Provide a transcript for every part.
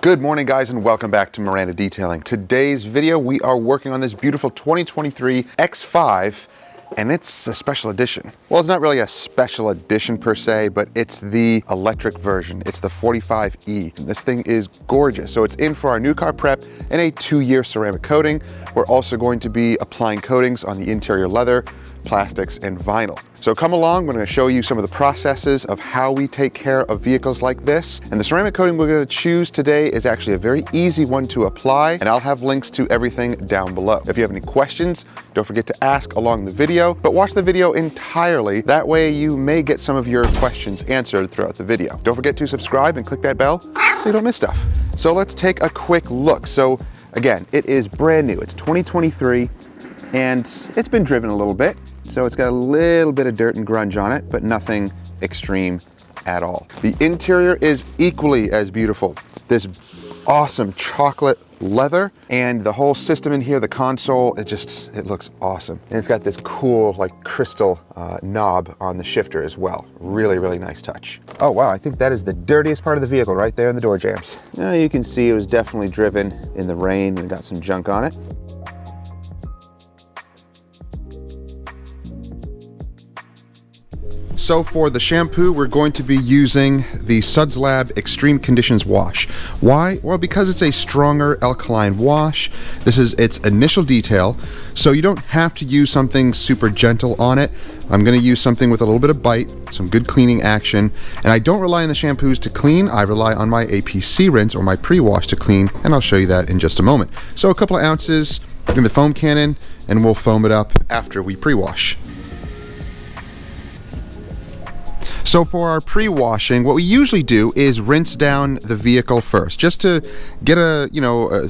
Good morning, guys, and welcome back to Miranda Detailing. Today's video, we are working on this beautiful 2023 X5, and it's a special edition. Well, it's not really a special edition per se, but it's the electric version. It's the 45E. And this thing is gorgeous. So it's in for our new car prep and a 2-year ceramic coating. We're also going to be applying coatings on the interior leather, plastics, and vinyl. So come along, we're going to show you some of the processes of how we take care of vehicles like this. And the ceramic coating we're going to choose today is actually a very easy one to apply, and I'll have links to everything down below. If you have any questions, don't forget to ask along the video, but watch the video entirely. That way you may get some of your questions answered throughout the video. Don't forget to subscribe and click that bell so you don't miss stuff. So let's take a quick look. So again, it is brand new. It's 2023, and it's been driven a little bit. So it's got a little bit of dirt and grunge on it, but nothing extreme at all. The interior is equally as beautiful. This awesome chocolate leather, and the whole system in here, the console, it looks awesome. And it's got this cool like crystal knob on the shifter as well. Really, really nice touch. Oh wow, I think that is the dirtiest part of the vehicle right there in the door jambs. Now you can see it was definitely driven in the rain and got some junk on it. So for the shampoo, we're going to be using the Suds Lab Extreme Conditions Wash. Why? Well, because it's a stronger alkaline wash. This is its initial detail, so you don't have to use something super gentle on it. I'm going to use something with a little bit of bite, some good cleaning action, and I don't rely on the shampoos to clean. I rely on my APC rinse or my pre-wash to clean, and I'll show you that in just a moment. So a couple of ounces in the foam cannon, and we'll foam it up after we pre-wash. So for our pre-washing, what we usually do is rinse down the vehicle first, just to get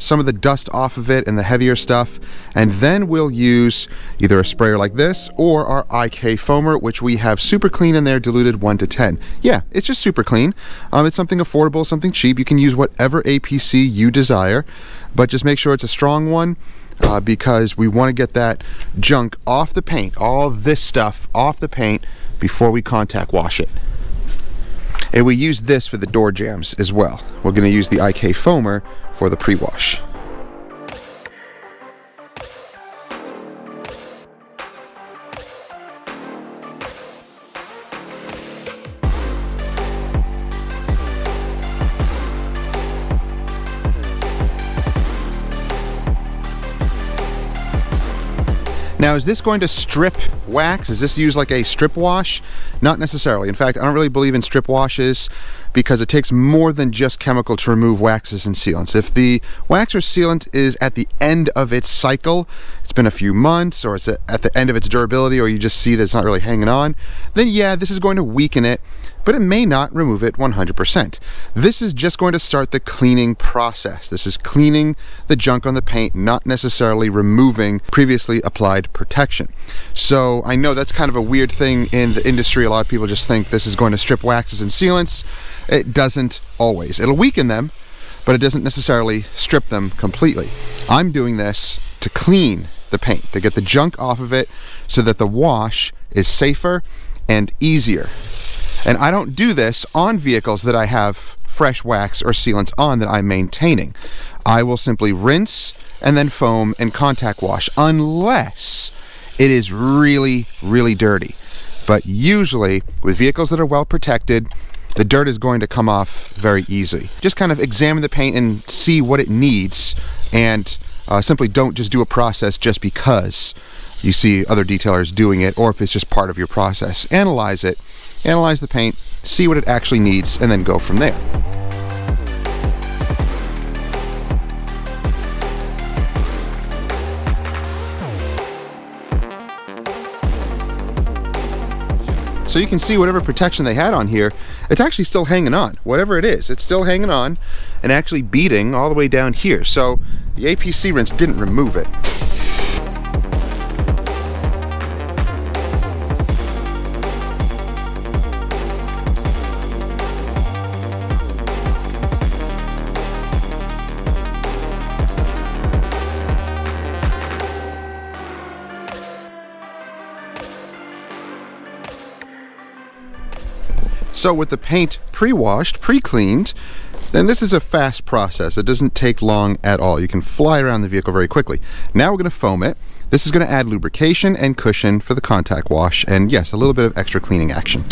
some of the dust off of it and the heavier stuff, and then we'll use either a sprayer like this or our IK foamer, which we have super clean in there, diluted 1 to 10. Yeah, it's just super clean. It's something affordable, something cheap. You can use whatever APC you desire, but just make sure it's a strong one. Because we want to get that junk off the paint, all this stuff off the paint before we contact wash it. And we use this for the door jambs as well. We're going to use the IK foamer for the pre-wash. Now, is this going to strip wax? Is this used like a strip wash? Not necessarily. In fact, I don't really believe in strip washes because it takes more than just chemical to remove waxes and sealants. If the wax or sealant is at the end of its cycle, it's been a few months, or it's at the end of its durability, or you just see that it's not really hanging on, then yeah, this is going to weaken it, but it may not remove it 100%. This is just going to start the cleaning process. This is cleaning the junk on the paint, not necessarily removing previously applied protection. So I know that's kind of a weird thing in the industry. A lot of people just think this is going to strip waxes and sealants. It doesn't always. It'll weaken them, but it doesn't necessarily strip them completely. I'm doing this to clean the paint, to get the junk off of it so that the wash is safer and easier. And I don't do this on vehicles that I have fresh wax or sealants on that I'm maintaining. I will simply rinse and then foam and contact wash unless it is really, really dirty. But usually with vehicles that are well protected, the dirt is going to come off very easily. Just kind of examine the paint and see what it needs, and simply don't just do a process just because you see other detailers doing it, or if it's just part of your process. Analyze it. Analyze the paint, see what it actually needs, and then go from there. So you can see whatever protection they had on here, it's actually still hanging on. Whatever it is, it's still hanging on and actually beading all the way down here. So the APC rinse didn't remove it. So with the paint pre-washed, pre-cleaned, And this is a fast process. It doesn't take long at all. You can fly around the vehicle very quickly. Now we're going to foam it. This is going to add lubrication and cushion for the contact wash, and yes, a little bit of extra cleaning action.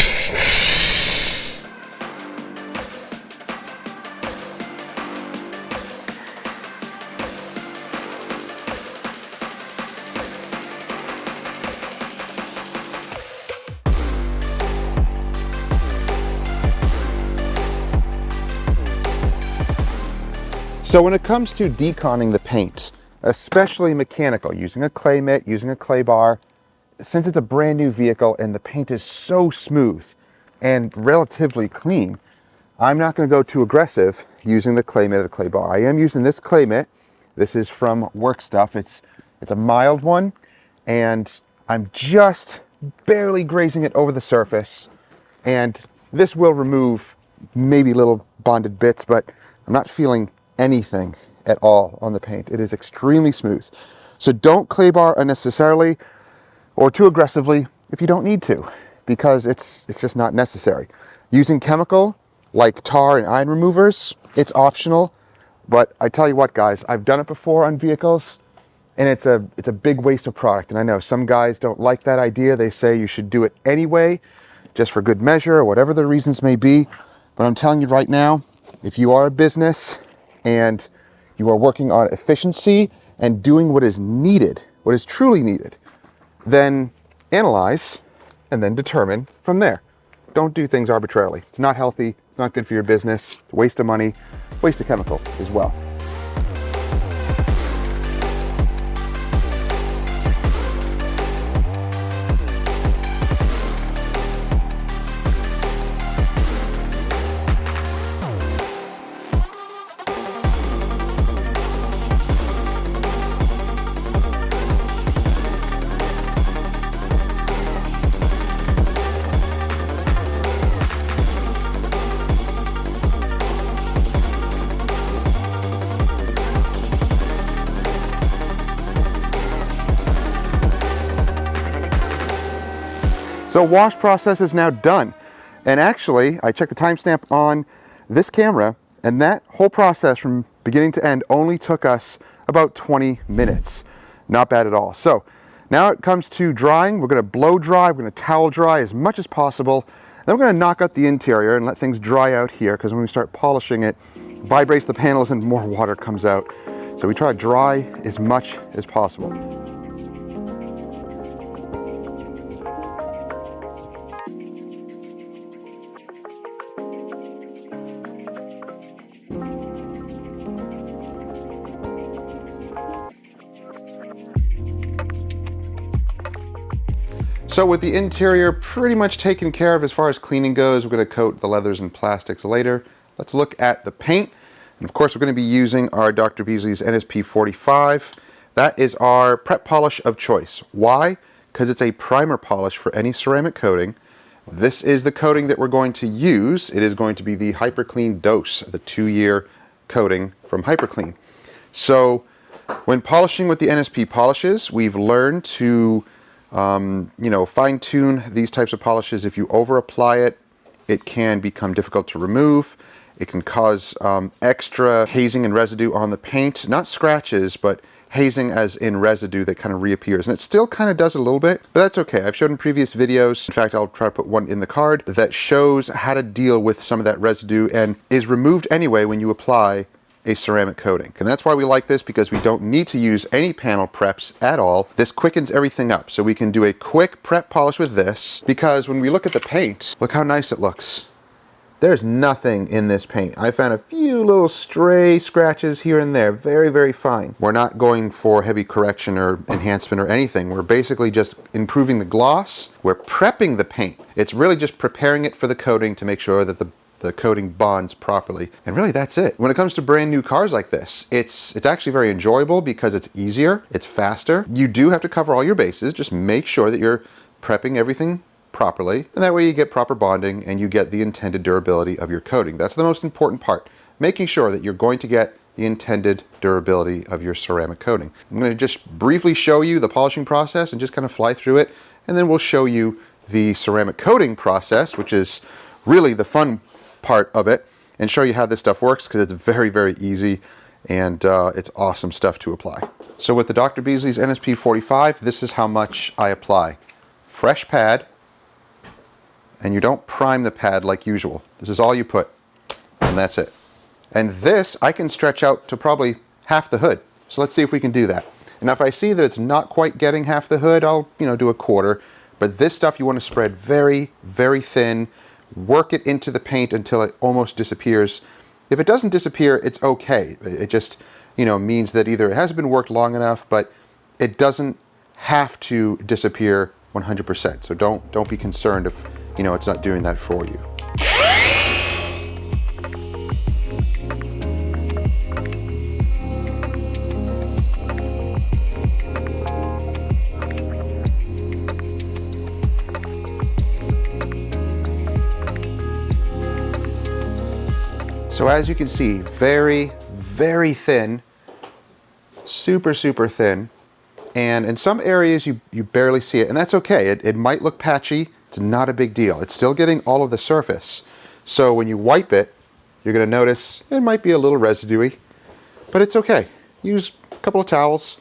So when it comes to deconning the paint, especially mechanical, using a clay mitt, using a clay bar, since it's a brand new vehicle and the paint is so smooth and relatively clean, I'm not going to go too aggressive using the clay mitt or the clay bar. I am using this clay mitt. This is from Work Stuff. It's a mild one, and I'm just barely grazing it over the surface, and this will remove maybe little bonded bits, but I'm not feeling anything at all on the paint. It is extremely smooth. So don't clay bar unnecessarily or too aggressively if you don't need to, because it's just not necessary. Using chemical like tar and iron removers, it's optional, but I tell you what, guys, I've done it before on vehicles, and it's a big waste of product. And I know some guys don't like that idea. They say you should do it anyway, just for good measure or whatever the reasons may be. But I'm telling you right now, if you are a business and you are working on efficiency and doing what is needed, what is truly needed, then analyze and then determine from there. Don't do things arbitrarily. It's not healthy, it's not good for your business, it's a waste of money, waste of chemical as well. So wash process is now done. And actually, I checked the timestamp on this camera, and that whole process from beginning to end only took us about 20 minutes. Not bad at all. So now it comes to drying. We're going to blow dry, we're going to towel dry as much as possible. Then we're going to knock out the interior and let things dry out here, because when we start polishing it, vibrates the panels and more water comes out. So we try to dry as much as possible. So with the interior pretty much taken care of as far as cleaning goes, we're going to coat the leathers and plastics later. Let's look at the paint. And of course, we're going to be using our Dr. Beasley's NSP 45. That is our prep polish of choice. Why? Because it's a primer polish for any ceramic coating. This is the coating that we're going to use. It is going to be the HyperClean Dose, the 2-year coating from HyperClean. So when polishing with the NSP polishes, we've learned to fine-tune these types of polishes. If you over-apply it, it can become difficult to remove. It can cause extra hazing and residue on the paint. Not scratches, but hazing as in residue that kind of reappears. And it still kind of does a little bit, but that's okay. I've shown in previous videos, in fact, I'll try to put one in the card, that shows how to deal with some of that residue and is removed anyway when you apply a ceramic coating. And that's why we like this, because we don't need to use any panel preps at all. This quickens everything up. So we can do a quick prep polish with this, because when we look at the paint, look how nice it looks. There's nothing in this paint. I found a few little stray scratches here and there, very, very fine. We're not going for heavy correction or enhancement or anything. We're basically just improving the gloss. We're prepping the paint. It's really just preparing it for the coating to make sure that the coating bonds properly. And really that's it. When it comes to brand new cars like this, it's actually very enjoyable because it's easier, it's faster. You do have to cover all your bases. Just make sure that you're prepping everything properly, and that way you get proper bonding and you get the intended durability of your coating. That's the most important part, making sure that you're going to get the intended durability of your ceramic coating. I'm going to just briefly show you the polishing process and just kind of fly through it, and then we'll show you the ceramic coating process, which is really the fun part of it. and show you how this stuff works, because it's very, very easy, and it's awesome stuff to apply. So with the Dr. Beasley's NSP 45, this is how much I apply. Fresh pad, and you don't prime the pad like usual. This is all you put, and that's it. And this I can stretch out to probably half the hood. So let's see if we can do that. And if I see that it's not quite getting half the hood, I'll, do a quarter. But this stuff you want to spread very, very thin. Work it into the paint until it almost disappears. If it doesn't disappear, it's okay. It just, means that either it hasn't been worked long enough, but it doesn't have to disappear 100%. So don't be concerned if, it's not doing that for you. So as you can see, very, very thin, super, super thin. And in some areas you barely see it, and that's okay. It might look patchy. It's not a big deal. It's still getting all of the surface. So when you wipe it, you're gonna notice it might be a little residuey, but it's okay. Use a couple of towels,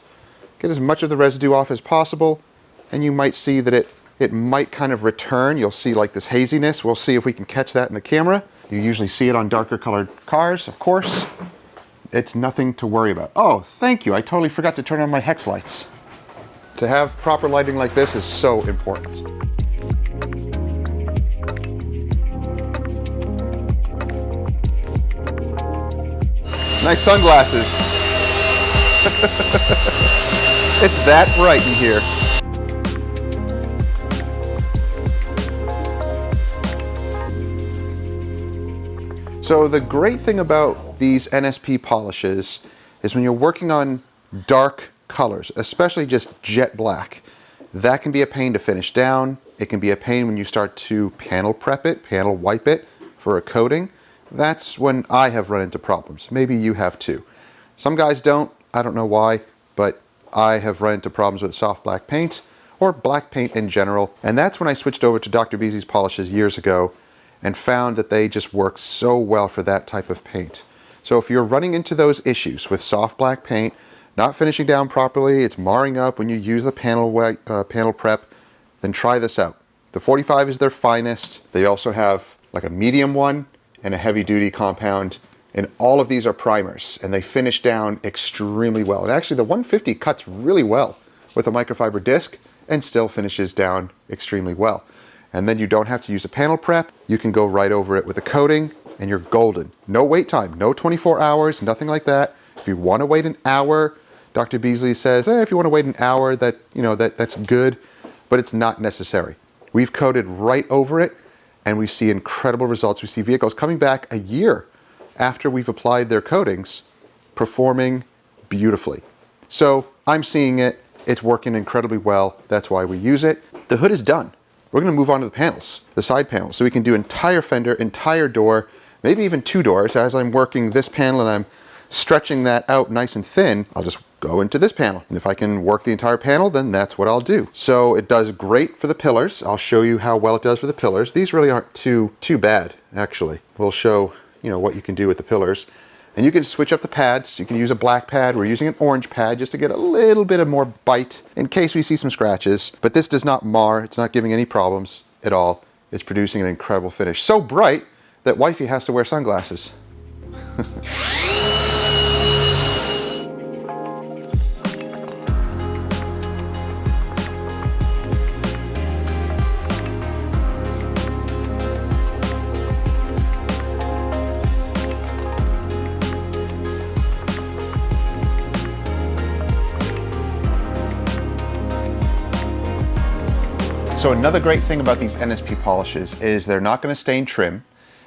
get as much of the residue off as possible, and you might see that it might kind of return. You'll see like this haziness. We'll see if we can catch that in the camera. You usually see it on darker colored cars, of course. It's nothing to worry about. Oh, thank you. I totally forgot to turn on my hex lights. To have proper lighting like this is so important. Nice sunglasses. It's that bright in here. So the great thing about these NSP polishes is when you're working on dark colors, especially just jet black, that can be a pain to finish down. It can be a pain when you start to panel prep it, panel wipe it for a coating. That's when I have run into problems. Maybe you have too. Some guys don't, I don't know why, but I have run into problems with soft black paint or black paint in general. And that's when I switched over to Dr. Beasley's polishes years ago and found that they just work so well for that type of paint. So if you're running into those issues with soft black paint, not finishing down properly, it's marring up when you use the panel prep, then try this out. The 45 is their finest. They also have like a medium one and a heavy duty compound, and all of these are primers, and they finish down extremely well. And actually the 150 cuts really well with a microfiber disc and still finishes down extremely well. And then you don't have to use a panel prep. You can go right over it with a coating and you're golden. No wait time, no 24 hours, nothing like that. If you want to wait an hour, Dr. Beasley says, if you want to wait an hour, that's good, but it's not necessary. We've coated right over it and we see incredible results. We see vehicles coming back a year after we've applied their coatings, performing beautifully. So I'm seeing it, it's working incredibly well. That's why we use it. The hood is done. We're going to move on to the panels, the side panels. So we can do entire fender, entire door, maybe even two doors. As I'm working this panel and I'm stretching that out nice and thin, I'll just go into this panel. And if I can work the entire panel, then that's what I'll do. So it does great for the pillars. I'll show you how well it does for the pillars. These really aren't too bad, actually. We'll show, what you can do with the pillars. And you can switch up the pads. You can use a black pad. We're using an orange pad just to get a little bit of more bite in case we see some scratches. But this does not mar. It's not giving any problems at all. It's producing an incredible finish. So bright that wifey has to wear sunglasses. So another great thing about these NSP polishes is they're not going to stain trim.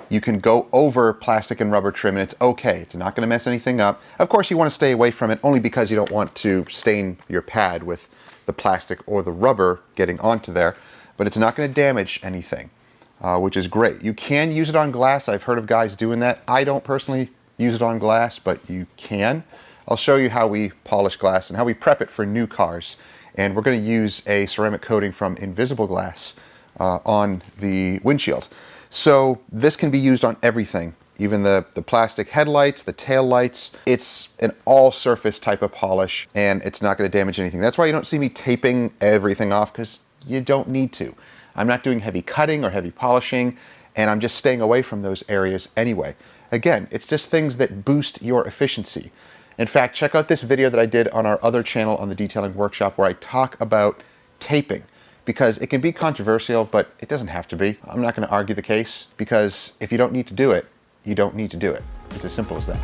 You can go over plastic and rubber trim and it's okay. It's not going to mess anything up. Of course, you want to stay away from it only because you don't want to stain your pad with the plastic or the rubber getting onto there, but it's not going to damage anything, which is great. You can use it on glass. I've heard of guys doing that. I don't personally use it on glass, but you can. I'll show you how we polish glass and how we prep it for new cars. And we're going to use a ceramic coating from Invisible Glass on the windshield. So this can be used on everything, even the plastic headlights, the tail lights. It's an all surface type of polish, and it's not going to damage anything. That's why you don't see me taping everything off, because you don't need to. I'm not doing heavy cutting or heavy polishing, and I'm just staying away from those areas anyway. Again, it's just things that boost your efficiency. In fact, check out this video that I did on our other channel on the Detailing Workshop, where I talk about taping, because it can be controversial, but it doesn't have to be. I'm not going to argue the case, because if you don't need to do it, you don't need to do it. It's as simple as that.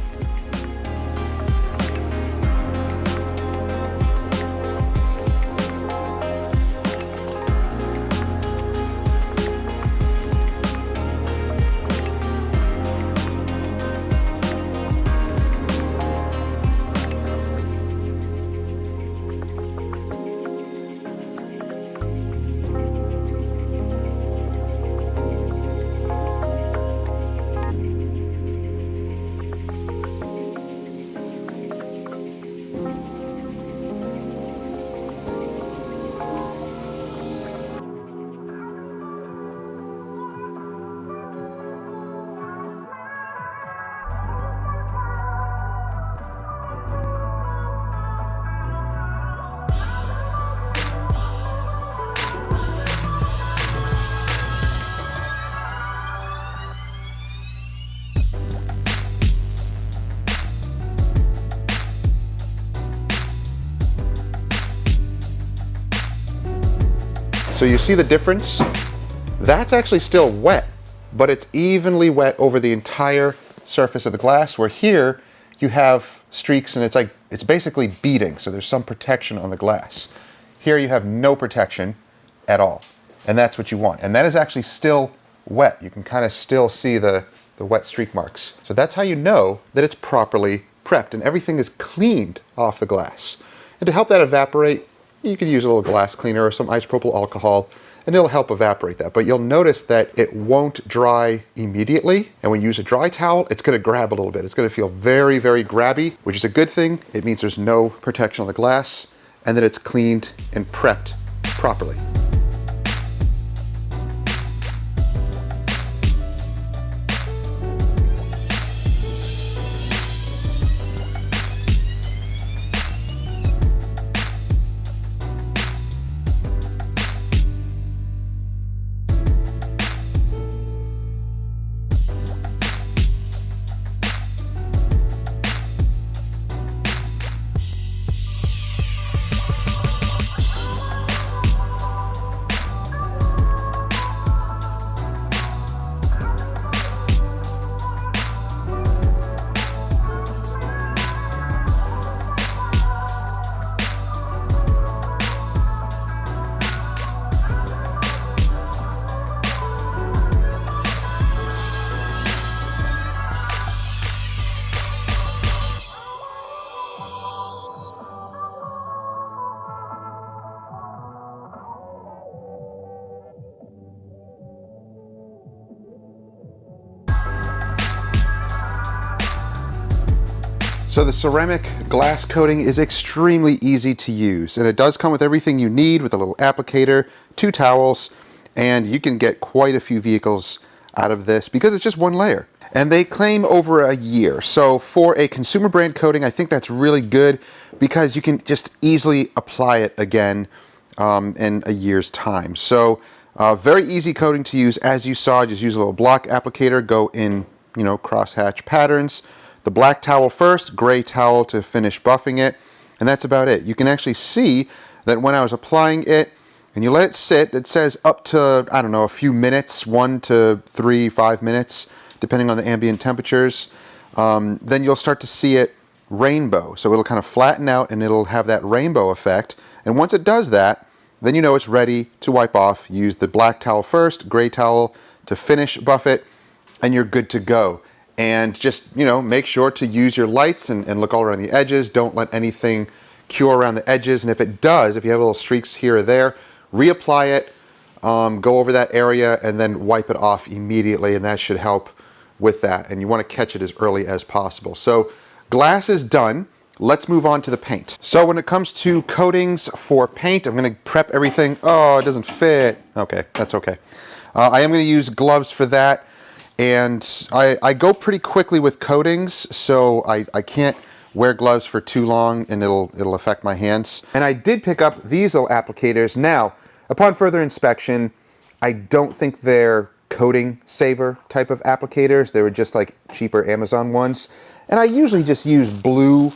So you see the difference? That's actually still wet, but it's evenly wet over the entire surface of the glass, where here you have streaks and it's basically beading, so there's some protection on the glass. Here you have no protection at all, and that's what you want. And that is actually still wet. You can kind of still see the wet streak marks. So that's how you know that it's properly prepped and everything is cleaned off the glass. And to help that evaporate, you can use a little glass cleaner or some isopropyl alcohol, and it'll help evaporate that. But you'll notice that it won't dry immediately. And when you use a dry towel, it's going to grab a little bit. It's going to feel very, very grabby, which is a good thing. It means there's no protection on the glass and that it's cleaned and prepped properly. So the ceramic glass coating is extremely easy to use, and it does come with everything you need, with a little applicator, 2 towels, and you can get quite a few vehicles out of this because it's just one layer. And they claim over a year. So for a consumer brand coating, I think that's really good because you can just easily apply it again in a year's time. So very easy coating to use. As you saw, just use a little block applicator, go in, crosshatch patterns. The black towel first, gray towel to finish buffing it, and that's about it. You can actually see that when I was applying it, and you let it sit, it says up to, I don't know, a few minutes, 1 to 3, 5 minutes, depending on the ambient temperatures. Then you'll start to see it rainbow. So it'll kind of flatten out and it'll have that rainbow effect. And once it does that, then you know it's ready to wipe off. Use the black towel first, gray towel to finish buff it, and you're good to go. And just, make sure to use your lights and look all around the edges. Don't let anything cure around the edges. And if it does, if you have little streaks here or there, reapply it, go over that area, and then wipe it off immediately. And that should help with that. And you want to catch it as early as possible. So glass is done. Let's move on to the paint. So when it comes to coatings for paint, I'm going to prep everything. Oh, it doesn't fit. Okay, that's okay. I am going to use gloves for that. And I go pretty quickly with coatings, so I can't wear gloves for too long and it'll affect my hands. And I did pick up these little applicators. Now, upon further inspection, I don't think they're coating saver type of applicators. They were just like cheaper Amazon ones. And I usually just use blue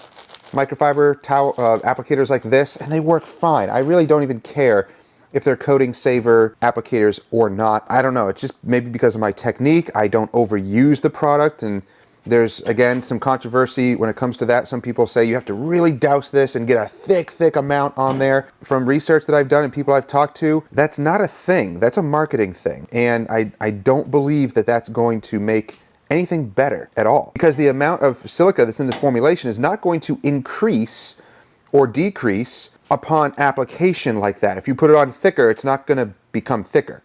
microfiber towel applicators like this, and they work fine. I really don't even care if they're coating saver applicators or not. I don't know, it's just maybe because of my technique. I don't overuse the product, and there's, again, some controversy when it comes to that. Some people say you have to really douse this and get a thick amount on there. From research that I've done and people I've talked to, that's not a thing. That's a marketing thing. And I don't believe that that's going to make anything better at all, because the amount of silica that's in the formulation is not going to increase or decrease upon application like that. If you put it on thicker, it's not going to become thicker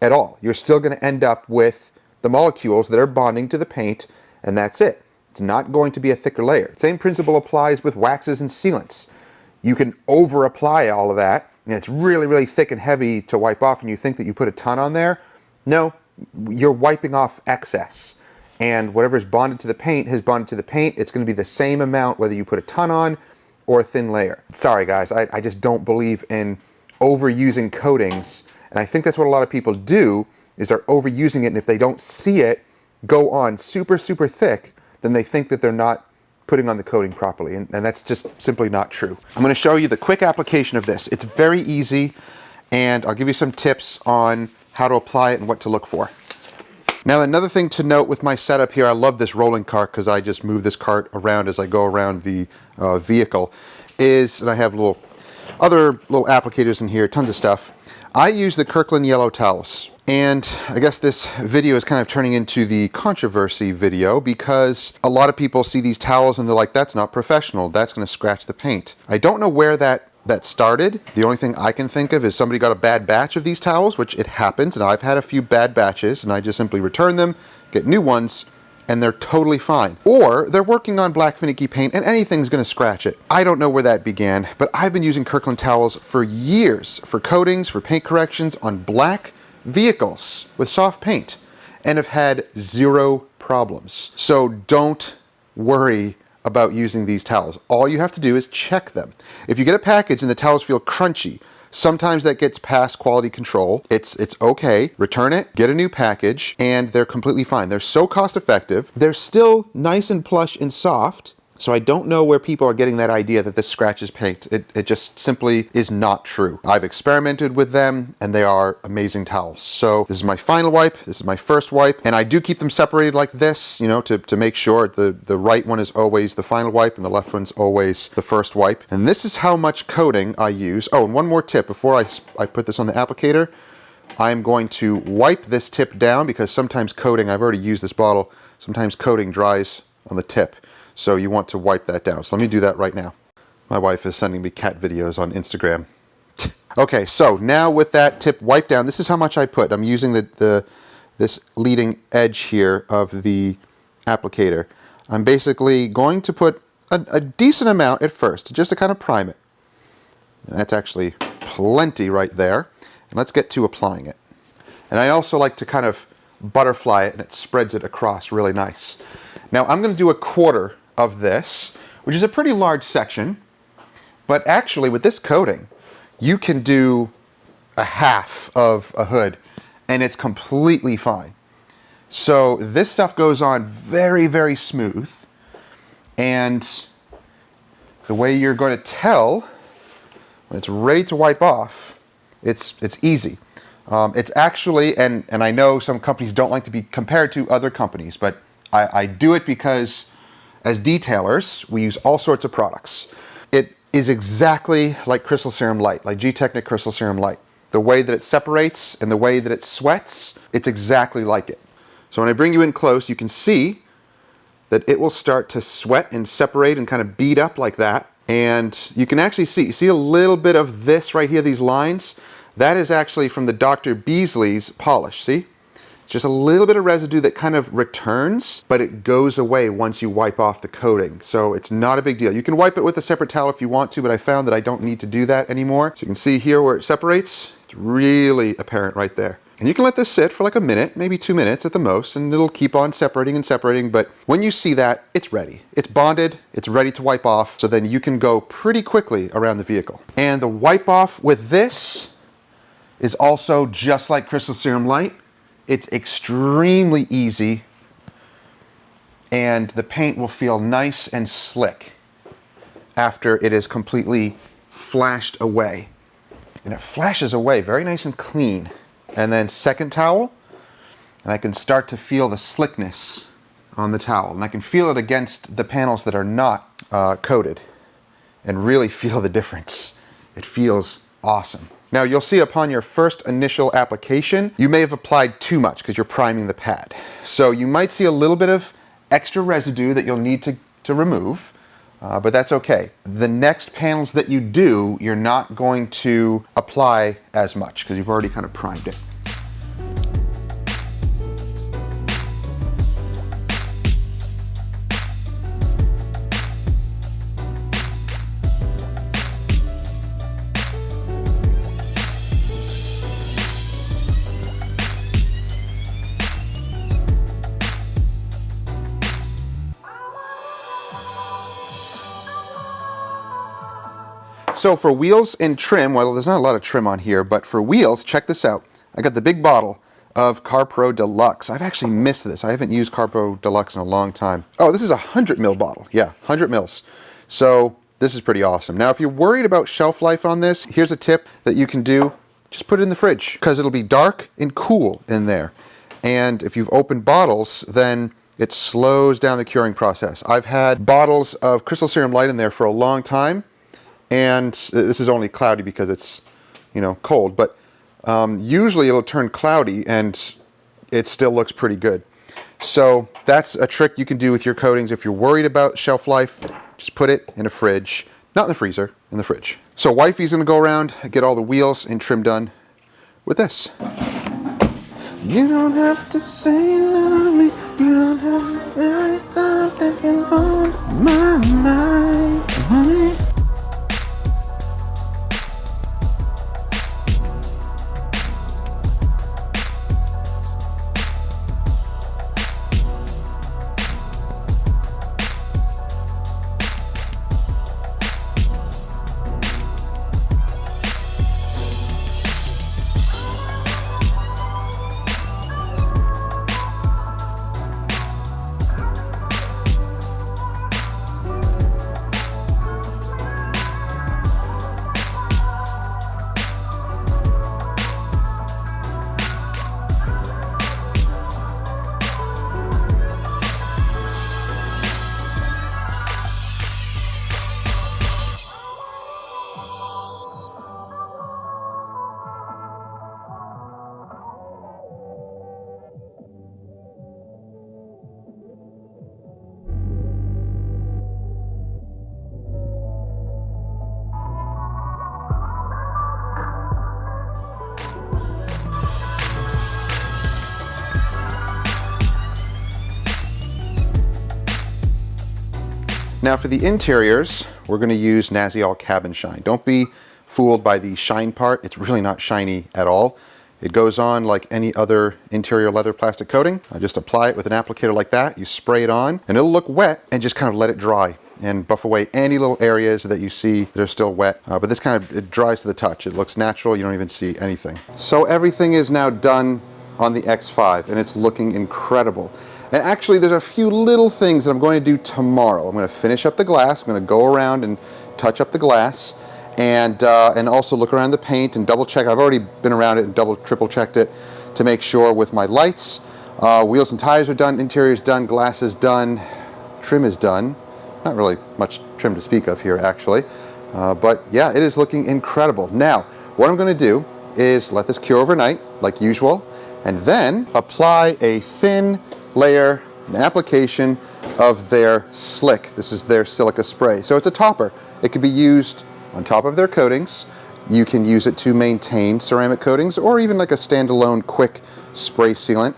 at all. You're still going to end up with the molecules that are bonding to the paint, and that's it. It's not going to be a thicker layer. Same principle applies with waxes and sealants. You can over apply all of that, and it's really thick and heavy to wipe off, and you think that you put a ton on there. No, you're wiping off excess. And whatever's bonded to the paint has bonded to the paint. It's going to be the same amount whether you put a ton on or a thin layer. Sorry guys, I just don't believe in overusing coatings. And I think that's what a lot of people do, is they're overusing it, and if they don't see it go on super thick, then they think that they're not putting on the coating properly, and that's just simply not true. I'm going to show you the quick application of this. It's very easy, and I'll give you some tips on how to apply it and what to look for. Now, another thing to note with my setup here, I love this rolling cart because I just move this cart around as I go around the vehicle, and I have other little applicators in here, tons of stuff. I use the Kirkland yellow towels. And I guess this video is kind of turning into the controversy video, because a lot of people see these towels and they're like, that's not professional, that's going to scratch the paint. I don't know where that started. The only thing I can think of is somebody got a bad batch of these towels, which it happens, and I've had a few bad batches, and I just simply return them, get new ones, and they're totally fine. Or they're working on black finicky paint and anything's going to scratch it. I don't know where that began, but I've been using Kirkland towels for years for coatings, for paint corrections on black vehicles with soft paint, and have had zero problems. So don't worry about using these towels. All you have to do is check them. If you get a package and the towels feel crunchy, sometimes that gets past quality control. It's okay. Return it, get a new package, and they're completely fine. They're so cost effective. They're still nice and plush and soft. So I don't know where people are getting that idea that this scratches paint. It just simply is not true. I've experimented with them, and they are amazing towels. So this is my final wipe, this is my first wipe, and I do keep them separated like this, you know, to make sure the right one is always the final wipe and the left one's always the first wipe. And this is how much coating I use. Oh, and one more tip before I put this on the applicator. I'm going to wipe this tip down, because sometimes coating, I've already used this bottle, sometimes coating dries on the tip. So you want to wipe that down. So let me do that right now. My wife is sending me cat videos on Instagram. Okay, so now with that tip wiped down, this is how much I put. I'm using this leading edge here of the applicator. I'm basically going to put a decent amount at first, just to kind of prime it. And that's actually plenty right there. And let's get to applying it. And I also like to kind of butterfly it, and it spreads it across really nice. Now I'm going to do a quarter of this, which is a pretty large section, but actually with this coating you can do a half of a hood and it's completely fine. So this stuff goes on very smooth, and the way you're going to tell when it's ready to wipe off, it's easy. It's actually, and I know some companies don't like to be compared to other companies, but I do it because as detailers, we use all sorts of products. It is exactly like Crystal Serum Light, like G-Technic Crystal Serum Light. The way that it separates and the way that it sweats, it's exactly like it. So when I bring you in close, you can see that it will start to sweat and separate and kind of bead up like that. And you can actually see a little bit of this right here, these lines. That is actually from the Dr. Beasley's polish, see? Just a little bit of residue that kind of returns, but it goes away once you wipe off the coating. So it's not a big deal. You can wipe it with a separate towel if you want to, but I found that I don't need to do that anymore. So you can see here where it separates. It's really apparent right there. And you can let this sit for like a minute, maybe 2 minutes at the most, and it'll keep on separating and separating. But when you see that, it's ready. It's bonded, it's ready to wipe off, so then you can go pretty quickly around the vehicle. And the wipe off with this is also just like Crystal Serum Light. It's extremely easy, and the paint will feel nice and slick after it is completely flashed away. And it flashes away very nice and clean. And then second towel, and I can start to feel the slickness on the towel. And I can feel it against the panels that are not coated and really feel the difference. It feels awesome. Now you'll see upon your first initial application, you may have applied too much because you're priming the pad. So you might see a little bit of extra residue that you'll need to remove. But that's okay. The next panels that you do, you're not going to apply as much because you've already kind of primed it. So for wheels and trim, well, there's not a lot of trim on here, but for wheels, check this out. I got the big bottle of CarPro Deluxe. I've actually missed this. I haven't used CarPro Deluxe in a long time. Oh, this is a 100 ml bottle. Yeah, 100 mils. So this is pretty awesome. Now, if you're worried about shelf life on this, here's a tip that you can do. Just put it in the fridge because it'll be dark and cool in there. And if you've opened bottles, then it slows down the curing process. I've had bottles of Crystal Serum Light in there for a long time. And this is only cloudy because it's, you know, cold, but usually it'll turn cloudy and it still looks pretty good. So that's a trick you can do with your coatings. If you're worried about shelf life, just put it in a fridge, not in the freezer, in the fridge. So wifey's gonna go around, get all the wheels and trim done with this. You don't have to say no to me, you don't have to say something on my mind, honey. Now for the interiors, we're going to use Naziol Cabin Shine. Don't be fooled by the shine part. It's really not shiny at all. It goes on like any other interior leather plastic coating. I just apply it with an applicator like that. You spray it on and it'll look wet and just kind of let it dry and buff away any little areas that you see that are still wet. But this kind of, it dries to the touch. It looks natural. You don't even see anything. So everything is now done on the X5 and it's looking incredible. And actually there's a few little things that I'm going to do tomorrow. I'm going to finish up the glass. I'm going to go around and touch up the glass and also look around the paint and double check. I've already been around it and double, triple checked it to make sure with my lights. Wheels and tires are done, interior is done, glass is done, trim is done. Not really much trim to speak of here actually. But yeah, it is looking incredible. Now, what I'm going to do is let this cure overnight like usual and then apply a thin layer, an application of their slick. This is their silica spray. So it's a topper. It could be used on top of their coatings. You can use it to maintain ceramic coatings or even like a standalone quick spray sealant.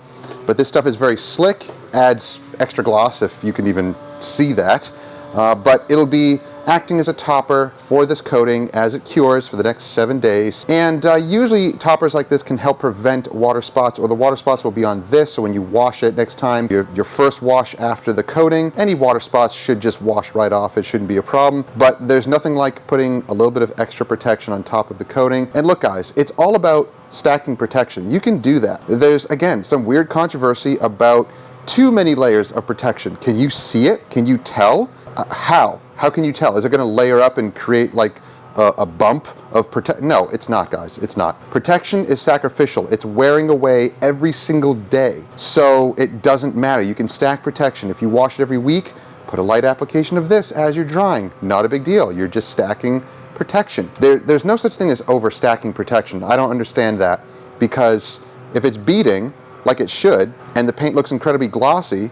But this stuff is very slick, adds extra gloss if you can even see that. But it'll be acting as a topper for this coating as it cures for the next 7 days. And usually toppers like this can help prevent water spots, or the water spots will be on this, so when you wash it next time, your first wash after the coating, any water spots should just wash right off. It shouldn't be a problem. But there's nothing like putting a little bit of extra protection on top of the coating. And look guys, it's all about stacking protection. You can do that. There's, again, some weird controversy about too many layers of protection. Can you see it? Can you tell? How? How can you tell? Is it going to layer up and create like a bump of protection? No, it's not, guys. It's not. Protection is sacrificial. It's wearing away every single day. So it doesn't matter. You can stack protection. If you wash it every week, put a light application of this as you're drying. Not a big deal. You're just stacking protection. There's no such thing as overstacking protection. I don't understand that, because if it's beading like it should and the paint looks incredibly glossy,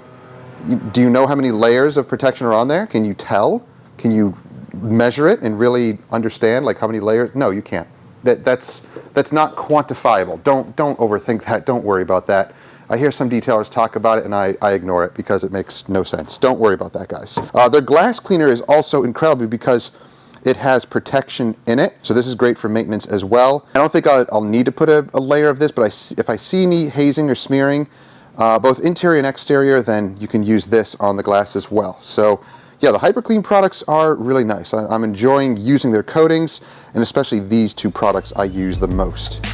do you know how many layers of protection are on there? Can you tell? Can you measure it and really understand like how many layers? No, you can't. That's not quantifiable. Don't overthink that. Don't worry about that. I hear some detailers talk about it and I ignore it because it makes no sense. Don't worry about that, guys. Their glass cleaner is also incredible because it has protection in it, so this is great for maintenance as well. I don't think I'll need to put a layer of this, but if I see any hazing or smearing, both interior and exterior, then you can use this on the glass as well. So yeah, the HyperClean products are really nice. I'm enjoying using their coatings, and especially these two products I use the most.